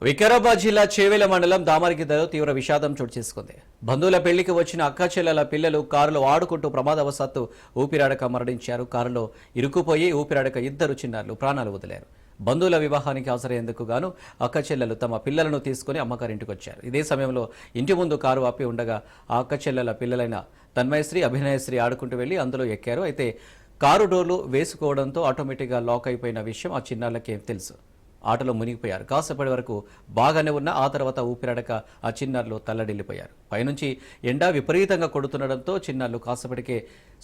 వికారాబాద్ జిల్లా చేవెళ్ల మండలం దామరగిద్దలో తీవ్ర విషాదం చోటు చేసుకుంది. బంధువుల పెళ్లికి వచ్చిన అక్కాచెల్లెల పిల్లలు కారులో ఆడుకుంటూ ప్రమాదవశాత్తు ఊపిరాడక మరణించారు. కారులో ఇరుక్కుపోయి ఊపిరాడక ఇద్దరు చిన్నారులు ప్రాణాలు వదిలారు. బంధువుల వివాహానికి హాజరయ్యేందుకు గాను అక్కచెల్లెలు తమ పిల్లలను తీసుకుని అమ్మగారింటికి వచ్చారు. ఇదే సమయంలో ఇంటి ముందు కారు ఆపి ఉండగా ఆ అక్కచెల్లెల పిల్లలైన తన్మయశ్రీ, అభినయశ్రీ ఆడుకుంటూ వెళ్లి అందులో ఎక్కారు. అయితే కారు డోర్లు వేసుకోవడంతో ఆటోమేటిక్గా లాక్ అయిపోయిన విషయం ఆ చిన్నారులకేం తెలుసు. ఆటలో మునిగిపోయారు. కాసేపటి వరకు బాగానే ఉన్న ఆ తర్వాత ఊపిరాడక ఆ చిన్నారులు తల్లడిల్లిపోయారు. పైనుంచి ఎండ విపరీతంగా కొడుతుండడంతో చిన్నారులు కాసేపటికే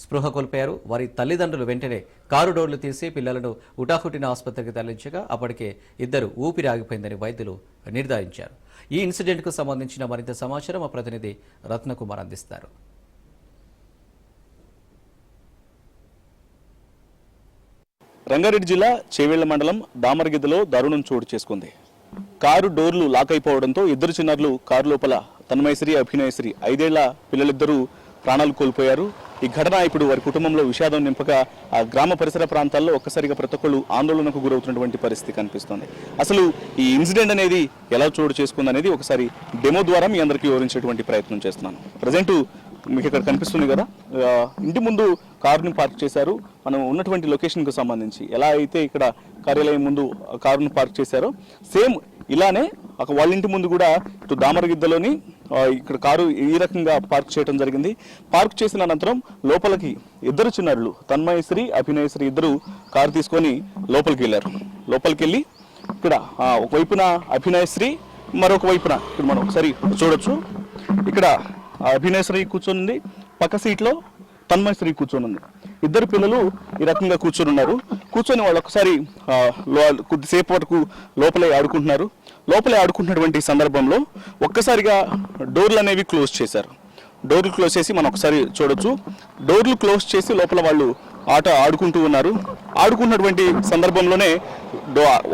స్పృహ కోల్పోయారు. వారి తల్లిదండ్రులు వెంటనే కారు డోర్లు తీసి పిల్లలను హుటాహుటిన ఆసుపత్రికి తరలించగా అప్పటికే ఇద్దరు ఊపిరి ఆగిపోయిందని వైద్యులు నిర్ధారించారు. ఈ ఇన్సిడెంట్కు సంబంధించిన మరింత సమాచారం మా ప్రతినిధి రత్నకుమార్ అందిస్తారు. రంగారెడ్డి జిల్లా చేవెళ్ల మండలం దామరగిద్దలో దారుణం చోటు చేసుకుంది. కారు డోర్లు లాక్ అయిపోవడంతో ఇద్దరు చిన్నారులు కారు లోపల తన్మయశ్రీ, అభినయశ్రీ 5 ఏళ్ల పిల్లలిద్దరూ ప్రాణాలు కోల్పోయారు. ఈ ఘటన ఇప్పుడు వారి కుటుంబంలో విషాదం నింపగా ఆ గ్రామ పరిసర ప్రాంతాల్లో ఒక్కసారిగా ప్రతి ఒక్కళ్ళు ఆందోళనకు గురవుతున్నటువంటి పరిస్థితి కనిపిస్తోంది. అసలు ఈ ఇన్సిడెంట్ అనేది ఎలా చోటు చేసుకుంది అనేది ఒకసారి డెమో ద్వారా మీ అందరికీ వివరించేటువంటి ప్రయత్నం చేస్తున్నాను. ప్రజెంట్ మీకు ఇక్కడ కనిపిస్తుంది కదా, ఇంటి ముందు కారుని పార్క్ చేశారు. మనం ఉన్నటువంటి లొకేషన్కు సంబంధించి ఎలా అయితే ఇక్కడ కార్యాలయం ముందు కారుని పార్క్ చేశారో సేమ్ ఇలానే వాళ్ళ ఇంటి ముందు కూడా ఇటు దామరగిద్దలోని ఇక్కడ కారు ఈ రకంగా పార్క్ చేయడం జరిగింది. పార్క్ చేసిన అనంతరం లోపలికి ఇద్దరు చిన్నారులు తన్మయశ్రీ, అభినయశ్రీ ఇద్దరు కారు తీసుకొని లోపలికి వెళ్ళారు. లోపలికి వెళ్ళి ఇక్కడ ఒకవైపున అభినయశ్రీ, మరొక వైపున ఇక్కడ మనం ఒకసారి చూడొచ్చు. ఇక్కడ అభినయశ్రీ కూర్చొని ఉంది, పక్క సీట్లో తన్మయశ్రీ కూర్చొని ఉంది. ఇద్దరు పిల్లలు ఈ రకంగా కూర్చొని ఉన్నారు. కూర్చొని వాళ్ళు ఒకసారి కొద్దిసేపు వరకు లోపలే ఆడుకుంటున్నారు. లోపలే ఆడుకుంటున్నటువంటి సందర్భంలో ఒక్కసారిగా డోర్లు అనేవి క్లోజ్ చేశారు. డోర్లు క్లోజ్ చేసి మనం ఒకసారి చూడొచ్చు. డోర్లు క్లోజ్ చేసి లోపల వాళ్ళు ఆట ఆడుకుంటూ ఉన్నారు. ఆడుకున్నటువంటి సందర్భంలోనే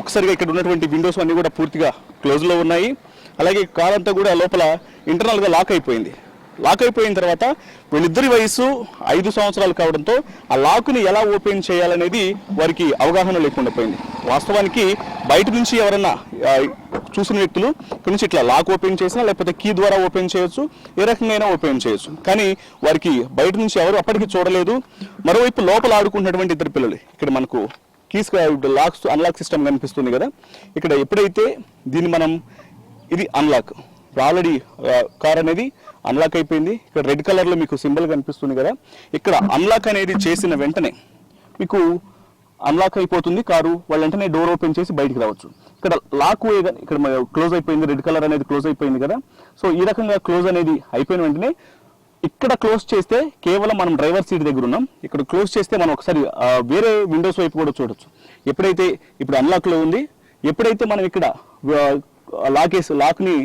ఒకసారిగా ఇక్కడ ఉన్నటువంటి విండోస్ అన్నీ కూడా పూర్తిగా క్లోజ్లో ఉన్నాయి. అలాగే కార్ అంతా కూడా లోపల ఇంటర్నల్గా లాక్ అయిపోయింది. లాక్ అయిపోయిన తర్వాత వీళ్ళిద్దరి వయసు 5 సంవత్సరాలు కావడంతో ఆ లాక్ని ఎలా ఓపెన్ చేయాలనేది వారికి అవగాహన లేకుండా పోయింది. వాస్తవానికి బయట నుంచి ఎవరన్నా చూసిన వ్యక్తులు ఇక్కడ నుంచి ఇట్లా లాక్ ఓపెన్ చేసినా లేకపోతే కీ ద్వారా ఓపెన్ చేయొచ్చు, ఏ రకంగా ఓపెన్ చేయొచ్చు. కానీ వారికి బయట నుంచి ఎవరు అప్పటికి చూడలేదు. మరోవైపు లోపల ఆడుకుంటున్నటువంటి ఇద్దరు పిల్లలు ఇక్కడ మనకు కీస్ లాక్స్ అన్లాక్ సిస్టమ్ కనిపిస్తుంది కదా, ఇక్కడ ఎప్పుడైతే దీన్ని మనం ఇది అన్లాక్ ఆల్రెడీ కార్ అనేది అన్లాక్ అయిపోయింది. ఇక్కడ రెడ్ కలర్లో మీకు సింబల్ కనిపిస్తుంది కదా, ఇక్కడ అన్లాక్ అనేది చేసిన వెంటనే మీకు అన్లాక్ అయిపోతుంది కారు. వాళ్ళు వెంటనే డోర్ ఓపెన్ చేసి బయటికి రావచ్చు. ఇక్కడ లాక్ ఇక్కడ క్లోజ్ అయిపోయింది, రెడ్ కలర్ అనేది క్లోజ్ అయిపోయింది కదా. సో ఈ రకంగా క్లోజ్ అనేది అయిపోయిన వెంటనే ఇక్కడ క్లోజ్ చేస్తే కేవలం మనం డ్రైవర్ సీట్ దగ్గర ఉన్నాం. ఇక్కడ క్లోజ్ చేస్తే మనం ఒకసారి వేరే విండోస్ వైపు కూడా చూడొచ్చు. ఎప్పుడైతే ఇప్పుడు అన్లాక్లో ఉంది, ఎప్పుడైతే మనం ఇక్కడ లాక్ని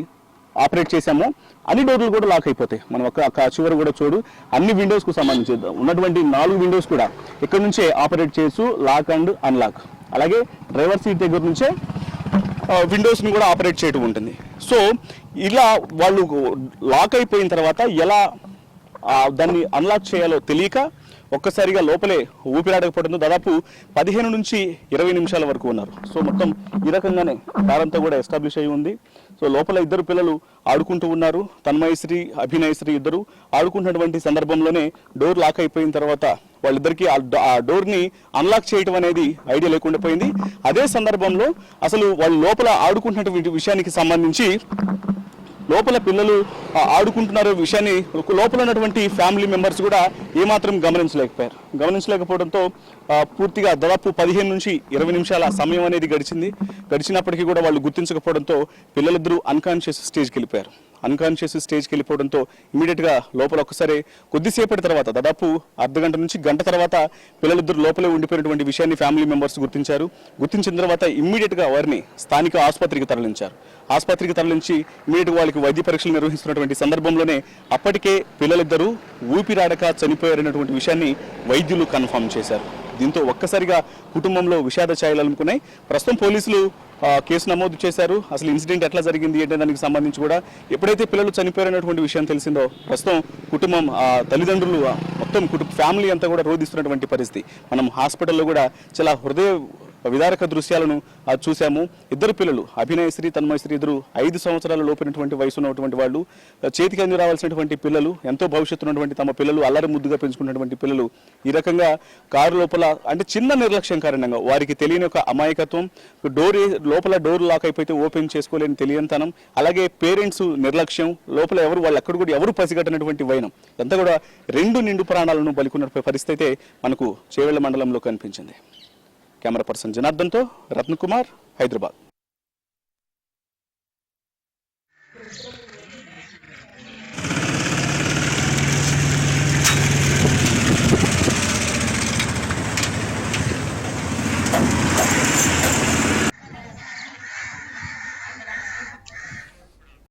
ఆపరేట్ చేసామో అన్ని డోర్లు కూడా లాక్ అయిపోతాయి. మనం ఒక చివరి కూడా చూడు, అన్ని విండోస్కు సంబంధించి ఉన్నటువంటి 4 విండోస్ కూడా ఇక్కడ నుంచే ఆపరేట్ చేయొచ్చు, లాక్ అండ్ అన్లాక్. అలాగే డ్రైవర్ సీట్ దగ్గర నుంచే విండోస్ని కూడా ఆపరేట్ చేయడం ఉంటుంది. సో ఇలా వాళ్ళు లాక్ అయిపోయిన తర్వాత ఎలా దాన్ని అన్లాక్ చేయాలో తెలియక ఒక్కసారిగా లోపలే ఊపిరాడకపోవడంతో దాదాపు 15 నుంచి 20 నిమిషాల వరకు ఉన్నారు. సో మొత్తం ఈ రకంగానే కారంతా కూడా ఎస్టాబ్లిష్ అయి ఉంది. సో లోపల ఇద్దరు పిల్లలు ఆడుకుంటూ ఉన్నారు. తన్మయశ్రీ, అభినయశ్రీ ఇద్దరు ఆడుకుంటున్నటువంటి సందర్భంలోనే డోర్ లాక్ అయిపోయిన తర్వాత వాళ్ళిద్దరికీ ఆ డోర్ని అన్లాక్ చేయడం అనేది ఐడియా లేకుండా పోయింది. అదే సందర్భంలో అసలు వాళ్ళు లోపల ఆడుకుంటున్నటువంటి విషయానికి సంబంధించి లోపల పిల్లలు ఆడుకుంటున్నారు విషయాన్ని లోపల ఉన్నటువంటి ఫ్యామిలీ మెంబర్స్ కూడా ఏమాత్రం గమనించలేకపోయారు. గమనించలేకపోవడంతో పూర్తిగా దాదాపు 15 నుంచి 20 నిమిషాల సమయం అనేది గడిచినప్పటికీ కూడా వాళ్ళు గుర్తించకపోవడంతో పిల్లలిద్దరూ అన్కాన్షియస్ స్టేజ్కి వెళ్ళిపోయారు. అన్కాన్షియస్ స్టేజ్కి వెళ్ళిపోవడంతో ఇమీడియట్గా లోపల ఒక్కసారి కొద్దిసేపటి తర్వాత దాదాపు అర్ధగంట నుంచి గంట తర్వాత పిల్లలిద్దరు లోపలే ఉండిపోయినటువంటి విషయాన్ని ఫ్యామిలీ మెంబర్స్ గుర్తించారు. గుర్తించిన తర్వాత ఇమ్మీడియట్గా వారిని స్థానిక ఆసుపత్రికి తరలించారు. ఆసుపత్రికి తరలించి ఇమీడియట్గా వాళ్ళకి వైద్య పరీక్షలు నిర్వహిస్తున్నటువంటి సందర్భంలోనే అప్పటికే పిల్లలిద్దరూ ఊపిరాడక చనిపోయారనేటువంటి విషయాన్ని వైద్యులు కన్ఫర్మ్ చేశారు. దీంతో ఒక్కసారిగా కుటుంబంలో విషాద ఛాయలు అలుముకున్నాయి. ప్రస్తుతం పోలీసులు కేసు నమోదు చేశారు. అసలు ఇన్సిడెంట్ ఎట్లా జరిగింది అంటే దానికి సంబంధించి కూడా ఎప్పుడైతే పిల్లలు చనిపోయారనేటువంటి విషయం తెలిసిందో ప్రస్తుతం కుటుంబం తల్లిదండ్రులు మొత్తం ఫ్యామిలీ అంతా కూడా రోధిస్తున్నటువంటి పరిస్థితి. మనం హాస్పిటల్లో కూడా చాలా విదారక దృశ్యాలను చూసాము. ఇద్దరు పిల్లలు అభినయశ్రీ తన్మయశ్రీ ఇద్దరు 5 సంవత్సరాల లోపినటువంటి వయసు ఉన్నటువంటి వాళ్ళు, చేతికి అంది రావాల్సినటువంటి పిల్లలు, ఎంతో భవిష్యత్తు ఉన్నటువంటి తమ పిల్లలు, అల్లరి ముద్దుగా పెంచుకున్నటువంటి పిల్లలు ఈ రకంగా కారు లోపల అంటే చిన్న నిర్లక్ష్యం కారణంగా వారికి తెలియని ఒక అమాయకత్వం, లోపల డోర్ లాక్ అయిపోతే ఓపెన్ చేసుకోలేని తెలియనితనం, అలాగే పేరెంట్స్ నిర్లక్ష్యం, లోపల వాళ్ళు అక్కడ కూడా ఎవరు పసిగట్టనటువంటి వైనం అంతా కూడా 2 నిండు ప్రాణాలను బలికొన్న పరిస్థితి అయితే మనకు చేవెళ్ల మండలంలో కనిపించింది. కెమెరా పర్సన్ జనార్దన్తో రత్నకుమార్, హైదరాబాద్.